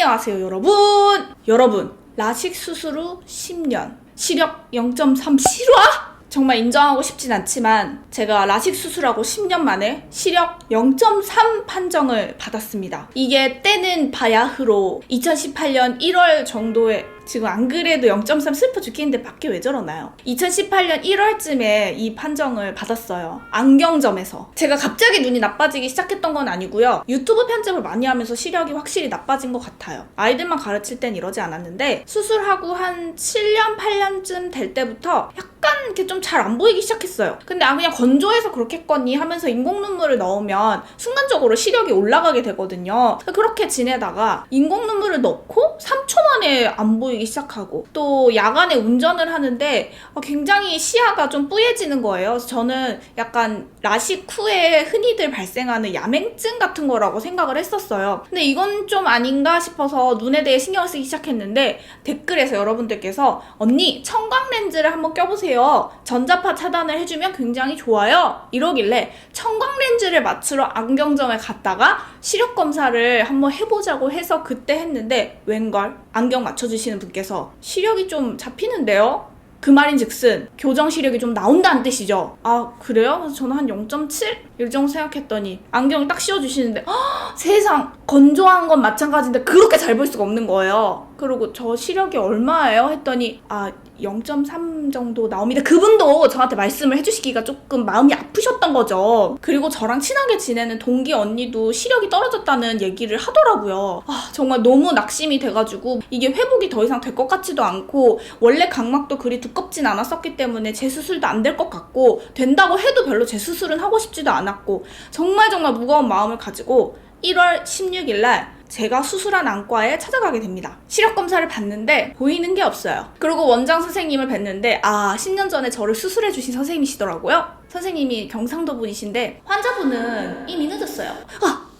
안녕하세요 여러분 라식 수술 후 10년 시력 0.3 실화? 정말 인정하고 싶진 않지만 제가 라식 수술하고 10년 만에 시력 0.3 판정을 받았습니다. 이게 때는 바야흐로 2018년 1월 정도에, 지금 안 그래도 0.3 슬퍼 죽겠는데 밖에 왜 저러나요? 2018년 1월쯤에 이 판정을 받았어요. 안경점에서. 제가 갑자기 눈이 나빠지기 시작했던 건 아니고요. 유튜브 편집을 많이 하면서 시력이 확실히 나빠진 것 같아요. 아이들만 가르칠 땐 이러지 않았는데 수술하고 한 7년, 8년쯤 될 때부터 약간 이렇게 좀 잘 안 보이기 시작했어요. 근데 그냥 건조해서 그렇겠거니 하면서 인공 눈물을 넣으면 순간적으로 시력이 올라가게 되거든요. 그렇게 지내다가 인공 눈물을 넣고 3초 만에 안 보이기 시작하고, 또 야간에 운전을 하는데 굉장히 시야가 좀 뿌얘지는 거예요. 그래서 저는 약간 라식 후에 흔히들 발생하는 야맹증 같은 거라고 생각을 했었어요. 근데 이건 좀 아닌가 싶어서 눈에 대해 신경을 쓰기 시작했는데 댓글에서 여러분들께서 언니 청광 렌즈를 한번 껴보세요. 전자파 차단을 해주면 굉장히 좋아요. 이러길래 청광 렌즈를 맞추러 안경점에 갔다가 시력 검사를 한번 해보자고 해서 그때 했는데 웬걸 안경 맞춰주시는 분께서 시력이 좀 잡히는데요? 그 말인즉슨 교정 시력이 좀 나온다는 뜻이죠. 아 그래요? 그래서 저는 한 0.7? 이 정도 생각했더니 안경을 딱 씌워주시는데 세상, 건조한 건 마찬가지인데 그렇게 잘 볼 수가 없는 거예요. 그리고 저 시력이 얼마예요? 했더니 0.3 정도 나옵니다. 그분도 저한테 말씀을 해주시기가 조금 마음이 아프셨던 거죠. 그리고 저랑 친하게 지내는 동기 언니도 시력이 떨어졌다는 얘기를 하더라고요. 정말 너무 낙심이 돼가지고 이게 회복이 더 이상 될 것 같지도 않고, 원래 각막도 그리 두껍진 않았었기 때문에 재수술도 안 될 것 같고, 된다고 해도 별로 재수술은 하고 싶지도 않았고, 정말 무거운 마음을 가지고 1월 16일 날 제가 수술한 안과에 찾아가게 됩니다. 시력 검사를 받는데 보이는 게 없어요. 그리고 원장 선생님을 뵀는데 10년 전에 저를 수술해 주신 선생님이시더라고요. 선생님이 경상도 분이신데 환자분은 이미 늦었어요.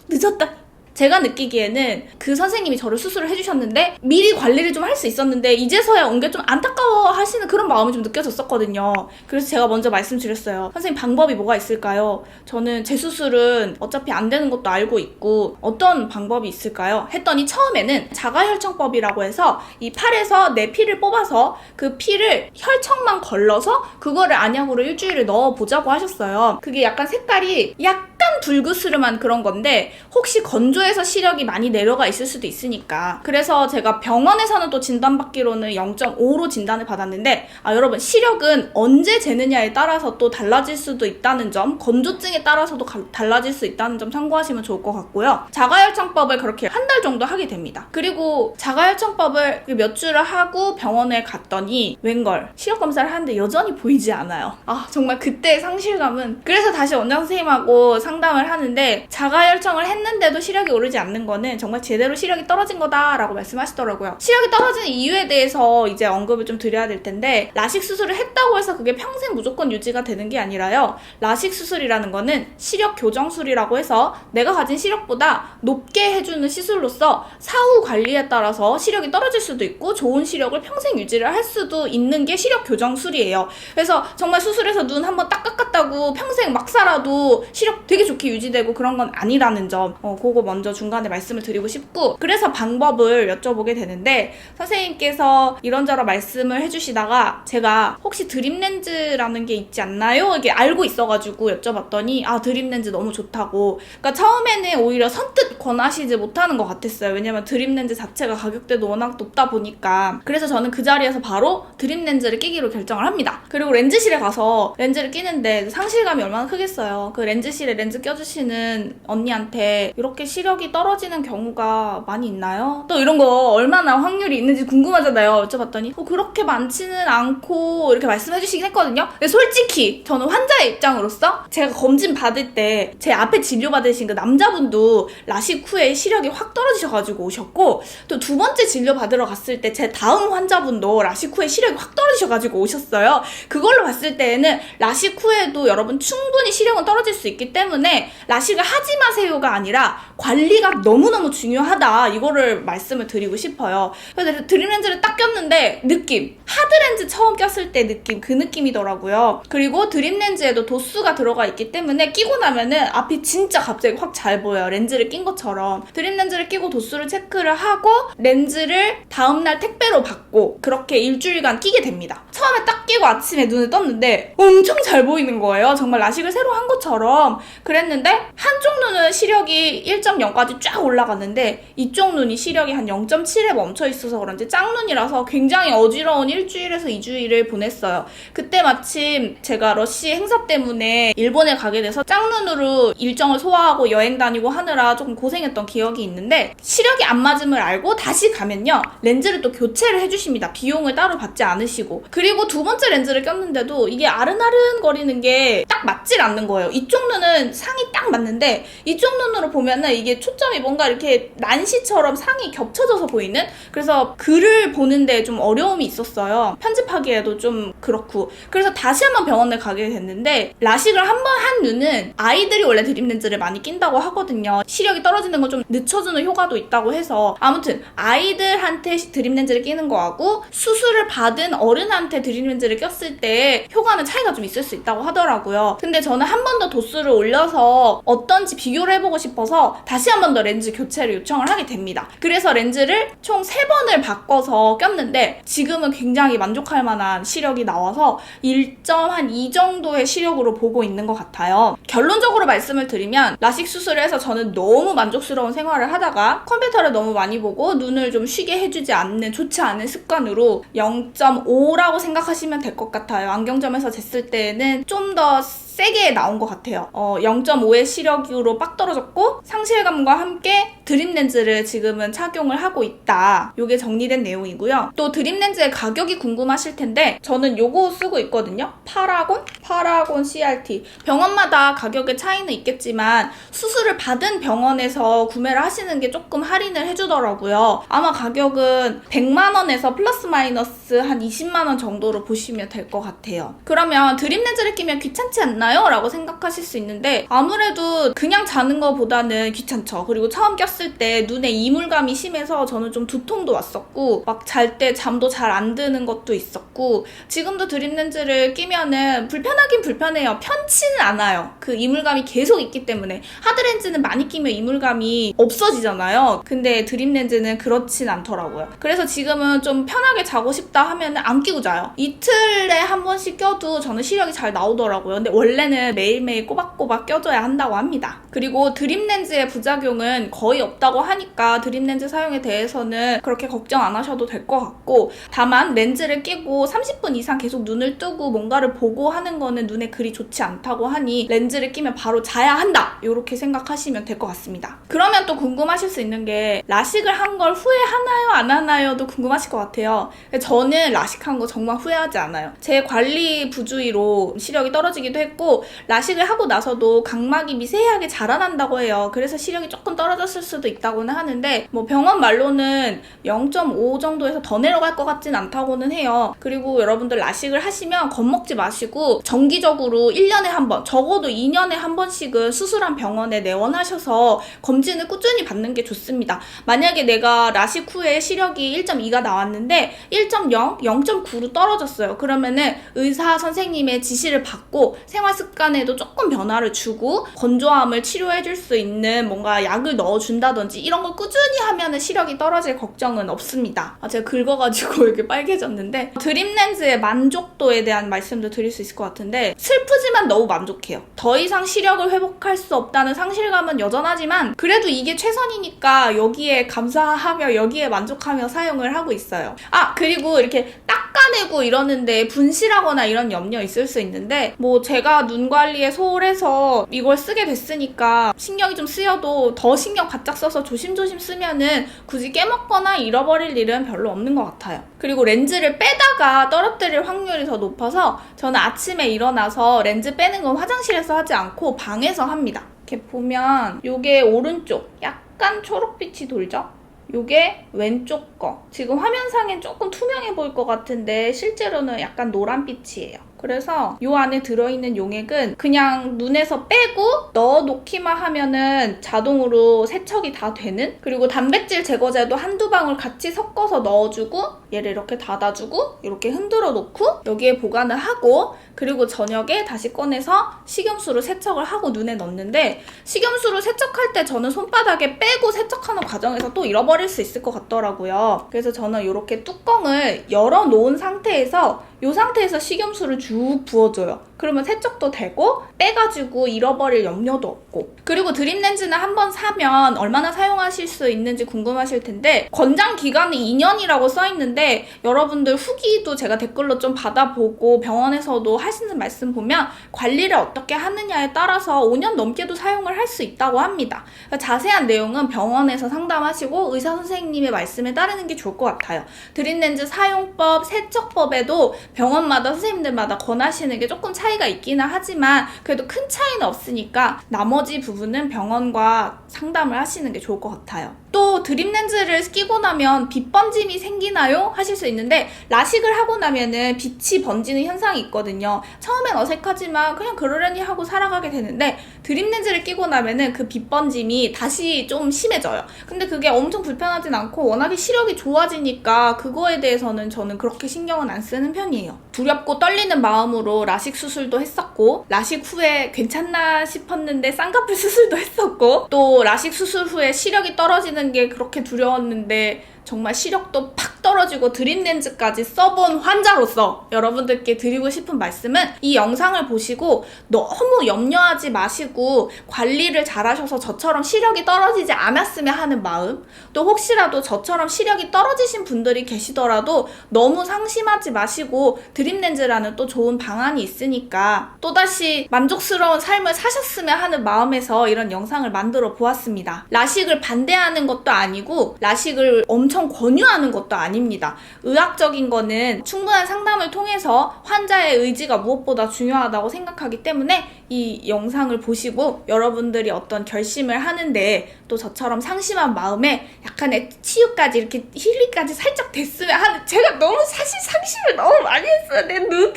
늦었다. 제가 느끼기에는 그 선생님이 저를 수술을 해주셨는데 미리 관리를 좀 할 수 있었는데 이제서야 온 게 좀 안타까워 하시는 그런 마음이 좀 느껴졌었거든요. 그래서 제가 먼저 말씀드렸어요. 선생님 방법이 뭐가 있을까요? 저는 재수술은 어차피 안 되는 것도 알고 있고 어떤 방법이 있을까요? 했더니 처음에는 자가혈청법이라고 해서 이 팔에서 내 피를 뽑아서 그 피를 혈청만 걸러서 그거를 안약으로 일주일을 넣어보자고 하셨어요. 그게 약간 색깔이 약간 불그스름한 그런 건데 혹시 건조해서 시력이 많이 내려가 있을 수도 있으니까. 그래서 제가 병원에서는 또 진단받기로는 0.5로 진단을 받았는데 여러분, 시력은 언제 재느냐에 따라서 또 달라질 수도 있다는 점, 건조증에 따라서도 달라질 수 있다는 점 참고하시면 좋을 것 같고요. 자가혈청법을 그렇게 한 달 정도 하게 됩니다. 그리고 자가혈청법을 몇 주를 하고 병원에 갔더니 웬걸 시력 검사를 하는데 여전히 보이지 않아요. 정말 그때의 상실감은. 그래서 다시 원장 선생님하고 상담을 하는데 자가혈청을 했는데도 시력이 오르지 않는 거는 정말 제대로 시력이 떨어진 거다라고 말씀하시더라고요. 시력이 떨어지는 이유에 대해서 이제 언급을 좀 드려야 될 텐데, 라식 수술을 했다고 해서 그게 평생 무조건 유지가 되는 게 아니라요. 라식 수술이라는 거는 시력 교정술이라고 해서 내가 가진 시력보다 높게 해주는 시술로서 사후 관리에 따라서 시력이 떨어질 수도 있고 좋은 시력을 평생 유지를 할 수도 있는 게 시력 교정술이에요. 그래서 정말 수술해서 눈 한번 딱 깎았다고 평생 막 살아도 시력 되게 좋게 유지되고 그런 건 아니라는 점, 그거 먼저 중간에 말씀을 드리고 싶고, 그래서 방법을 여쭤보게 되는데 선생님께서 이런저런 말씀을 해주시다가 제가 혹시 드림렌즈라는 게 있지 않나요? 이게 알고 있어가지고 여쭤봤더니 드림렌즈 너무 좋다고. 그러니까 처음에는 오히려 선뜻 권하시지 못하는 것 같았어요. 왜냐면 드림렌즈 자체가 가격대도 워낙 높다 보니까. 그래서 저는 그 자리에서 바로 드림렌즈를 끼기로 결정을 합니다. 그리고 렌즈실에 가서 렌즈를 끼는데 상실감이 얼마나 크겠어요. 그 렌즈실에 렌즈 껴주시는 언니한테 이렇게 시력이 떨어지는 경우가 많이 있나요? 또 이런 거 얼마나 확률이 있는지 궁금하잖아요. 여쭤봤더니 그렇게 많지는 않고 이렇게 말씀해 주시긴 했거든요. 근데 솔직히 저는 환자의 입장으로서 제가 검진 받을 때 제 앞에 진료받으신 그 남자분도 라식 후에 시력이 확 떨어지셔가지고 오셨고, 또 두 번째 진료 받으러 갔을 때 제 다음 환자분도 라식 후에 시력이 확 떨어지셔가지고 오셨어요. 그걸로 봤을 때에는 라식 후에도 여러분 충분히 시력은 떨어질 수 있기 때문에 때문에 라식을 하지 마세요가 아니라 관리가 너무너무 중요하다, 이거를 말씀을 드리고 싶어요. 그래서 드림렌즈를 딱 꼈는데 느낌, 하드렌즈 처음 꼈을 때 느낌, 그 느낌이더라고요. 그리고 드림렌즈에도 도수가 들어가 있기 때문에 끼고 나면은 앞이 진짜 갑자기 확 잘 보여요. 렌즈를 낀 것처럼. 드림렌즈를 끼고 도수를 체크를 하고 렌즈를 다음날 택배로 받고 그렇게 일주일간 끼게 됩니다. 처음에 딱 끼고 아침에 눈을 떴는데 엄청 잘 보이는 거예요. 정말 라식을 새로 한 것처럼. 그랬는데 한쪽 눈은 시력이 1.0까지 쫙 올라갔는데 이쪽 눈이 시력이 한 0.7에 멈춰 있어서 그런지 짝눈이라서 굉장히 어지러운 일주일에서 2주일을 보냈어요. 그때 마침 제가 러쉬 행사 때문에 일본에 가게 돼서 짝눈으로 일정을 소화하고 여행 다니고 하느라 조금 고생했던 기억이 있는데, 시력이 안 맞음을 알고 다시 가면요, 렌즈를 또 교체를 해주십니다. 비용을 따로 받지 않으시고. 그리고 두 번째 렌즈를 꼈는데도 이게 아른아른 거리는 게 딱 맞질 않는 거예요. 이쪽 눈은 상이 딱 맞는데 이쪽 눈으로 보면은 이게 초점이 뭔가 이렇게 난시처럼 상이 겹쳐져서 보이는, 그래서 글을 보는데 좀 어려움이 있었어요. 편집하기에도 좀 그렇고. 그래서 다시 한번 병원을 가게 됐는데, 라식을 한 번 한 눈은 아이들이 원래 드림렌즈를 많이 낀다고 하거든요. 시력이 떨어지는 걸 좀 늦춰주는 효과도 있다고 해서, 아무튼 아이들한테 드림렌즈를 끼는 거하고 수술을 받은 어른한테 드림렌즈를 꼈을 때 효과는 차이가 좀 있을 수 있다고 하더라고요. 근데 저는 한 번 더 도수를 올려서 어떤지 비교를 해보고 싶어서 다시 한 번 더 렌즈 교체를 요청을 하게 됩니다. 그래서 렌즈를 총 3번을 바꿔서 꼈는데 지금은 굉장히 만족할 만한 시력이 나와서 1.2 정도의 시력으로 보고 있는 것 같아요. 결론적으로 말씀을 드리면 라식 수술을 해서 저는 너무 만족스러운 생활을 하다가 컴퓨터를 너무 많이 보고 눈을 좀 쉬게 해주지 않는 좋지 않은 습관으로 0.5라고 생각하시면 될 것 같아요. 안경점에서 쟀을 때는 좀 더 세게 나온 것 같아요. 0.5의 시력으로 빡 떨어졌고 상실감과 함께 드림렌즈를 지금은 착용을 하고 있다. 요게 정리된 내용이고요. 또 드림렌즈의 가격이 궁금하실 텐데 저는 요거 쓰고 있거든요. 파라곤 CRT. 병원마다 가격의 차이는 있겠지만 수술을 받은 병원에서 구매를 하시는 게 조금 할인을 해주더라고요. 아마 가격은 100만 원에서 플러스 마이너스 한 20만 원 정도로 보시면 될 것 같아요. 그러면 드림렌즈를 끼면 귀찮지 않나요? 라고 생각하실 수 있는데 아무래도 그냥 자는 것보다는 귀찮죠. 그리고 처음 꼈을 때 눈에 이물감이 심해서 저는 좀 두통도 왔었고 막 잘 때 잠도 잘 안 드는 것도 있었고, 지금도 드림렌즈를 끼면은 불편하긴 불편해요. 편치는 않아요. 그 이물감이 계속 있기 때문에. 하드렌즈는 많이 끼면 이물감이 없어지잖아요. 근데 드림렌즈는 그렇진 않더라고요. 그래서 지금은 좀 편하게 자고 싶다 하면은 안 끼고 자요. 이틀에 한 번씩 껴도 저는 시력이 잘 나오더라고요. 근데 원래는 매일매일 꼬박꼬박 껴줘야 한다고 합니다. 그리고 드림렌즈의 부작용은 거의 없다고 하니까 드림렌즈 사용에 대해서는 그렇게 걱정 안 하셔도 될 것 같고, 다만 렌즈를 끼고 30분 이상 계속 눈을 뜨고 뭔가를 보고 하는 거는 눈에 그리 좋지 않다고 하니 렌즈를 끼면 바로 자야 한다, 이렇게 생각하시면 될 것 같습니다. 그러면 또 궁금하실 수 있는 게 라식을 한 걸 후회하나요 안 하나요도 궁금하실 것 같아요. 저는 라식한 거 정말 후회하지 않아요. 제 관리 부주의로 시력이 떨어지기도 했고 라식을 하고 나서도 각막이 미세하게 자라난다고 해요. 그래서 시력이 조금 떨어졌을 수도 있다고는 하는데 뭐 병원 말로는 0.5 정도에서 더 내려갈 것 같진 않다고는 해요. 그리고 여러분들 라식을 하시면 겁먹지 마시고 정기적으로 1년에 한 번, 적어도 2년에 한 번씩은 수술한 병원에 내원하셔서 검진을 꾸준히 받는 게 좋습니다. 만약에 내가 라식 후에 시력이 1.2가 나왔는데 1.0, 0.9로 떨어졌어요. 그러면은 의사 선생님의 지시를 받고 생활 습관에도 조금 변화를 주고 건조함을 치료해줄 수 있는 뭔가 약을 넣어준다든지 이런 걸 꾸준히 하면은 시력이 떨어질 걱정은 없습니다. 제가 긁어가지고 이렇게 빨개졌는데 드림렌즈의 만족도에 대한 말씀도 드릴 수 있을 것 같은데 슬프지만 너무 만족해요. 더 이상 시력을 회복할 수 없다는 상실감은 여전하지만 그래도 이게 최선이니까 여기에 감사하며 여기에 만족하며 사용을 하고 있어요. 그리고 이렇게 닦아내고 이러는데 분실하거나 이런 염려 있을 수 있는데 뭐 제가 눈 관리에 소홀해서 이걸 쓰게 됐으니까 신경이 좀 쓰여도 더 신경 바짝 써서 조심조심 쓰면은 굳이 깨먹거나 잃어버릴 일은 별로 없는 것 같아요. 그리고 렌즈를 빼다가 떨어뜨릴 확률이 더 높아서 저는 아침에 일어나서 렌즈 빼는 건 화장실에서 하지 않고 방에서 합니다. 이렇게 보면 요게 오른쪽 약간 초록빛이 돌죠? 요게 왼쪽 거. 지금 화면상엔 조금 투명해 보일 것 같은데 실제로는 약간 노란빛이에요. 그래서 요 안에 들어있는 용액은 그냥 눈에서 빼고 넣어놓기만 하면은 자동으로 세척이 다 되는, 그리고 단백질 제거제도 한두 방울 같이 섞어서 넣어주고 얘를 이렇게 닫아주고 이렇게 흔들어 놓고 여기에 보관을 하고, 그리고 저녁에 다시 꺼내서 식염수로 세척을 하고 눈에 넣는데, 식염수로 세척할 때 저는 손바닥에 빼고 세척하는 과정에서 또 잃어버릴 수 있을 것 같더라고요. 그래서 저는 이렇게 뚜껑을 열어놓은 상태에서 이 상태에서 식염수를 쭉 부어줘요. 그러면 세척도 되고 빼가지고 잃어버릴 염려도 없고. 그리고 드림렌즈는 한번 사면 얼마나 사용하실 수 있는지 궁금하실 텐데, 권장 기간이 2년이라고 써있는데 여러분들 후기도 제가 댓글로 좀 받아보고 병원에서도 하시는 말씀 보면 관리를 어떻게 하느냐에 따라서 5년 넘게도 사용을 할 수 있다고 합니다. 자세한 내용은 병원에서 상담하시고 의사 선생님의 말씀에 따르는 게 좋을 것 같아요. 드림렌즈 사용법, 세척법에도 병원마다 선생님들마다 권하시는 게 조금 차이가 있기는 하지만 그래도 큰 차이는 없으니까 나머지 부분은 병원과 상담을 하시는 게 좋을 것 같아요. 또 드림렌즈를 끼고 나면 빛 번짐이 생기나요? 하실 수 있는데, 라식을 하고 나면은 빛이 번지는 현상이 있거든요. 처음엔 어색하지만 그냥 그러려니 하고 살아가게 되는데, 드림렌즈를 끼고 나면은 그 빛 번짐이 다시 좀 심해져요. 근데 그게 엄청 불편하진 않고 워낙에 시력이 좋아지니까 그거에 대해서는 저는 그렇게 신경은 안 쓰는 편이에요. 두렵고 떨리는 마음으로 라식 수술도 했었고, 라식 후에 괜찮나 싶었는데 쌍꺼풀 수술도 했었고, 또 라식 수술 후에 시력이 떨어지는 게 그렇게 두려웠는데 정말 시력도 팍 떨어지고 드림렌즈까지 써본 환자로서 여러분들께 드리고 싶은 말씀은, 이 영상을 보시고 너무 염려하지 마시고 관리를 잘하셔서 저처럼 시력이 떨어지지 않았으면 하는 마음, 또 혹시라도 저처럼 시력이 떨어지신 분들이 계시더라도 너무 상심하지 마시고 드림렌즈라는 또 좋은 방안이 있으니까 또다시 만족스러운 삶을 사셨으면 하는 마음에서 이런 영상을 만들어 보았습니다. 라식을 반대하는 것도 아니고 라식을 엄청 권유하는 것도 아닙니다. 의학적인 거는 충분한 상담을 통해서 환자의 의지가 무엇보다 중요하다고 생각하기 때문에 이 영상을 보시고 여러분들이 어떤 결심을 하는데 또 저처럼 상심한 마음에 약간의 치유까지 이렇게 힐링까지 살짝 됐으면 하는, 제가 너무 사실 상심을 너무 많이 했어요. 내 눈.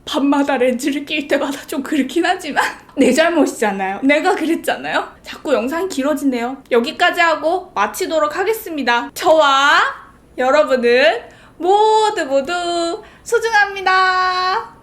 밤마다 렌즈를 낄 때마다 좀 그렇긴 하지만 내 잘못이잖아요. 내가 그랬잖아요. 자꾸 영상이 길어지네요. 여기까지 하고 마치도록 하겠습니다. 저와 여러분은 모두 소중합니다.